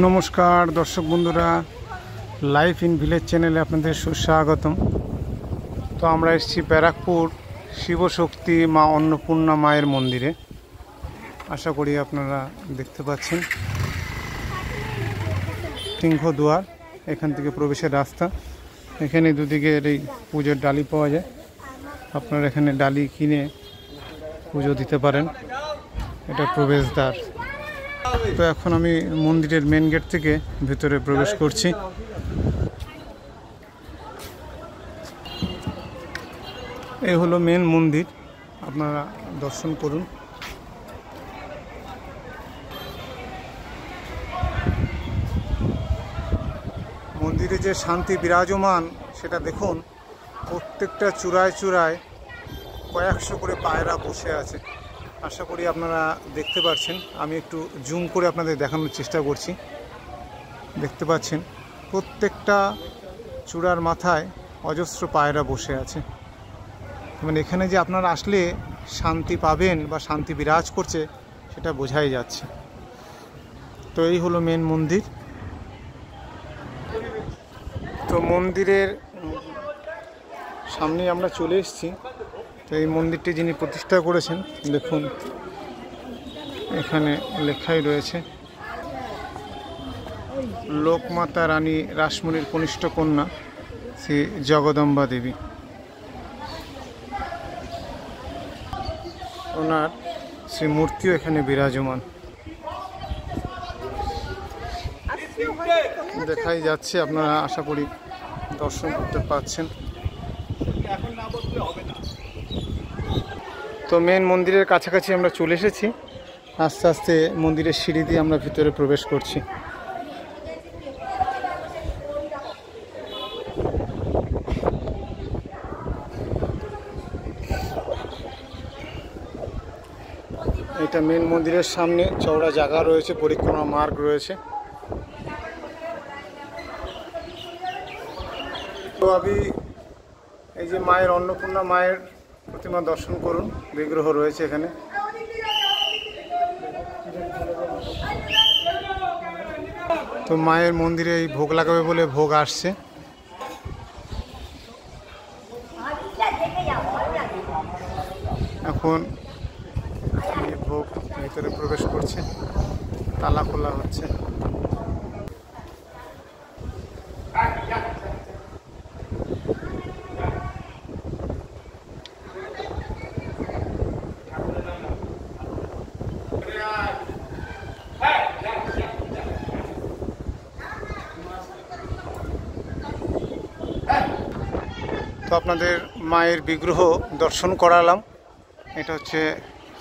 নমস্কার দর্শক বন্ধুরা, লাইফ ইন ভিলেজ চ্যানেলে আপনাদের সুস্বাগতম। তো আমরা এসেছি ব্যারাকপুর শিবশক্তি মা অন্নপূর্ণা মায়ের মন্দিরে। আশা করি আপনারা দেখতে পাচ্ছেন সিংহদুয়ার, এখান থেকে প্রবেশের রাস্তা। এখানে দুদিকের এই পুজোর ডালি পাওয়া যায়, আপনারা এখানে ডালি কিনে পুজো দিতে পারেন। এটা প্রবেশদ্বার। তো এখন আমি মন্দিরের মেন গেট থেকে ভিতরে প্রবেশ করছি। এই হলো মেন মন্দির, আপনারা দর্শন করুন। মন্দিরে যে শান্তি বিরাজমান সেটা দেখুন। প্রত্যেকটা চূড়ায় চূড়ায় কয়েকশো করে পায়রা বসে আছে। আশা করি আপনারা দেখতে পাচ্ছেন। আমি একটু জুম করে আপনাদের দেখানোর চেষ্টা করছি। দেখতে পাচ্ছেন প্রত্যেকটা চূড়ার মাথায় অজস্র পায়রা বসে আছে। মানে এখানে যে আপনারা আসলে শান্তি পাবেন বা শান্তি বিরাজ করছে সেটা বোঝাই যাচ্ছে। তো এই হলো মেন মন্দির। তো মন্দিরের সামনে আমরা চলে এসেছি। তো এই মন্দিরটি যিনি প্রতিষ্ঠা করেছেন দেখুন, এখানে লেখাই রয়েছে লোকমাতা রানী রাসমণির কনিষ্ঠ কন্যা শ্রী জগদম্বা দেবী। ওনার শ্রী মূর্তিও এখানে বিরাজমান দেখাই যাচ্ছে। আপনারা আশা করি দর্শন করতে পারছেন। তো মেন মন্দিরের কাছাকাছি আমরা চলে এসেছি। আস্তে আস্তে মন্দিরের সিঁড়ি দিয়ে আমরা ভিতরে প্রবেশ করছি। এটা মেন মন্দিরের সামনে চওড়া জায়গা রয়েছে, পরিক্রমা মার্গ রয়েছে। তো আমি এই যে মায়ের অন্নপূর্ণা মায়ের প্রতিমা দর্শন করুন, বিগ্রহ রয়েছে এখানে। তো মায়ের মন্দিরে এই ভোগ লাগাবে বলে ভোগ আসছে। এখন ভোগ ভিতরে প্রবেশ করছে, তালা খোলা হচ্ছে। তো আপনাদের মায়ের বিগ্রহ দর্শন করালাম। এটা হচ্ছে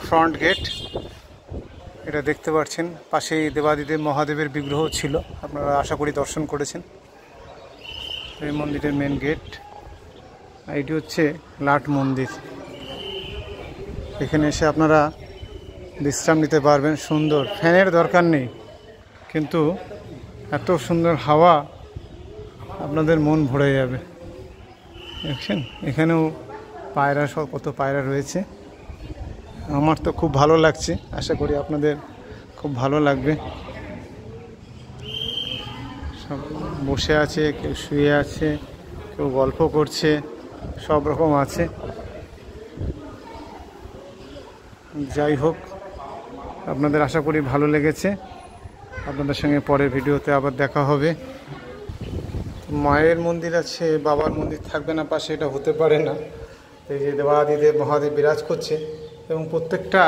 ফ্রন্ট গেট, এটা দেখতে পাচ্ছেন। পাশেই দেবাদিদেব মহাদেবের বিগ্রহ ছিল, আপনারা আশা করি দর্শন করেছেন। এই মন্দিরের মেন গেট। এটি হচ্ছে লাট মন্দির। এখানে এসে আপনারা বিশ্রাম নিতে পারবেন। সুন্দর, ফ্যানের দরকার নেই, কিন্তু এত সুন্দর হাওয়া, আপনাদের মন ভরে যাবে। দেখছেন এখানেও পায়রা সহ কত পায়রা রয়েছে। আমার তো খুব ভালো লাগছে, আশা করি আপনাদের খুব ভালো লাগবে। সব বসে আছে, কেউ শুয়ে আছে, কেউ গল্প করছে, সব রকম আছে। যাই হোক, আপনাদের আশা করি ভালো লেগেছে। আপনাদের সঙ্গে পরের ভিডিওতে আবার দেখা হবে। মায়ের মন্দির আছে, বাবার মন্দির থাকবে না পাশে, এটা হতে পারে না। এই যে দেবাদিদেব মহাদেব বিরাজ করছে এবং প্রত্যেকটা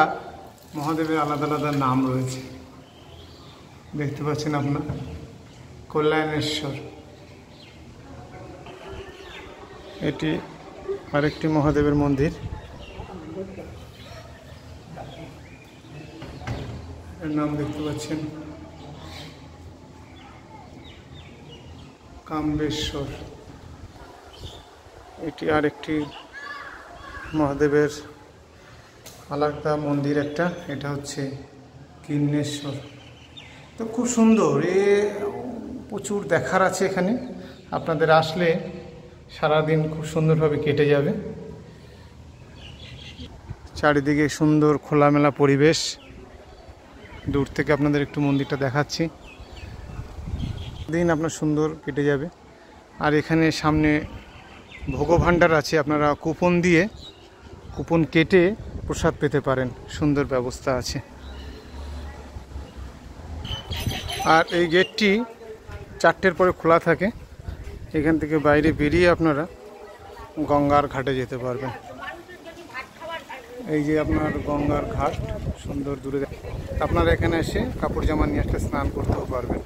মহাদেবের আলাদা আলাদা নাম রয়েছে। দেখতে পাচ্ছেন আপনার কল্যাণেশ্বর, এটি আরেকটি মহাদেবের মন্দির। এর নাম দেখতে পাচ্ছেন কাম্বেশ্বর। এটি আরেকটি মহাদেবের আলাদা মন্দির একটা, এটা হচ্ছে কিন্নেশ্বর। তো খুব সুন্দর, প্রচুর দেখার আছে এখানে। আপনাদের আসলে সারাদিন খুব সুন্দরভাবে কেটে যাবে। চারিদিকে সুন্দর খোলামেলা পরিবেশ। দূর থেকে আপনাদের একটু মন্দিরটা দেখাচ্ছি। দিন আপনার সুন্দর কেটে যাবে। আর এখানে সামনে ভোগভাণ্ডার আছে, আপনারা কুপন দিয়ে কুপন কেটে প্রসাদ পেতে পারেন, সুন্দর ব্যবস্থা আছে। আর এই গেটটি 4টের পরে খোলা থাকে। এখান থেকে বাইরে বেরিয়ে আপনারা গঙ্গার ঘাটে যেতে পারবেন। এই যে আপনার গঙ্গার ঘাট সুন্দর দূরে, আপনারা এখানে এসে কাপড় জামা নিয়ে আসলে স্নান করতেও পারবেন।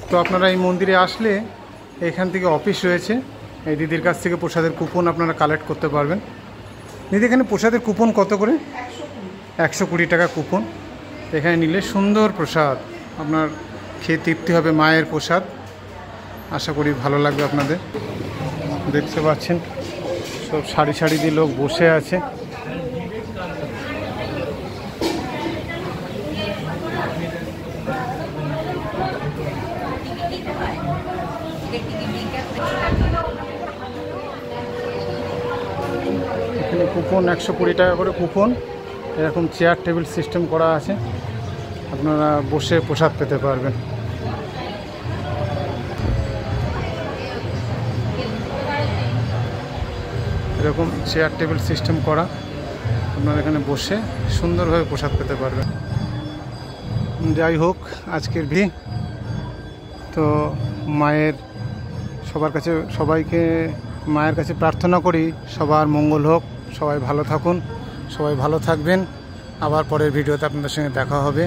তো আপনারা এই মন্দিরে আসলে এখান থেকে অফিস রয়েছে, এই দিদির কাছ থেকে প্রসাদের কুপন আপনারা কালেক্ট করতে পারবেন। দিদি এখানে প্রসাদের কুপন কত করে? 120 টাকা কুপন। এখানে নিলে সুন্দর প্রসাদ আপনার খেয়ে তৃপ্তি হবে, মায়ের প্রসাদ। আশা করি ভালো লাগবে আপনাদের। দেখতে পাচ্ছেন সব সারি সারি দিয়ে লোক বসে আছে। এখানে কুপন 120 টাকা করে কুপন। এরকম চেয়ার টেবিল সিস্টেম করা আছে, আপনারা বসে প্রসাদ পেতে পারবেন। এরকম চেয়ার টেবিল সিস্টেম করা, আপনারা এখানে বসে সুন্দরভাবে প্রসাদ পেতে পারবেন। যাই হোক, আজকের ভিডিও তো মায়ের সবাইকে মায়ের কাছে প্রার্থনা করি সবার মঙ্গল হোক, সবাই ভালো থাকুন, সবাই ভালো থাকবেন। আবার পরের ভিডিওতে আপনাদের সঙ্গে দেখা হবে।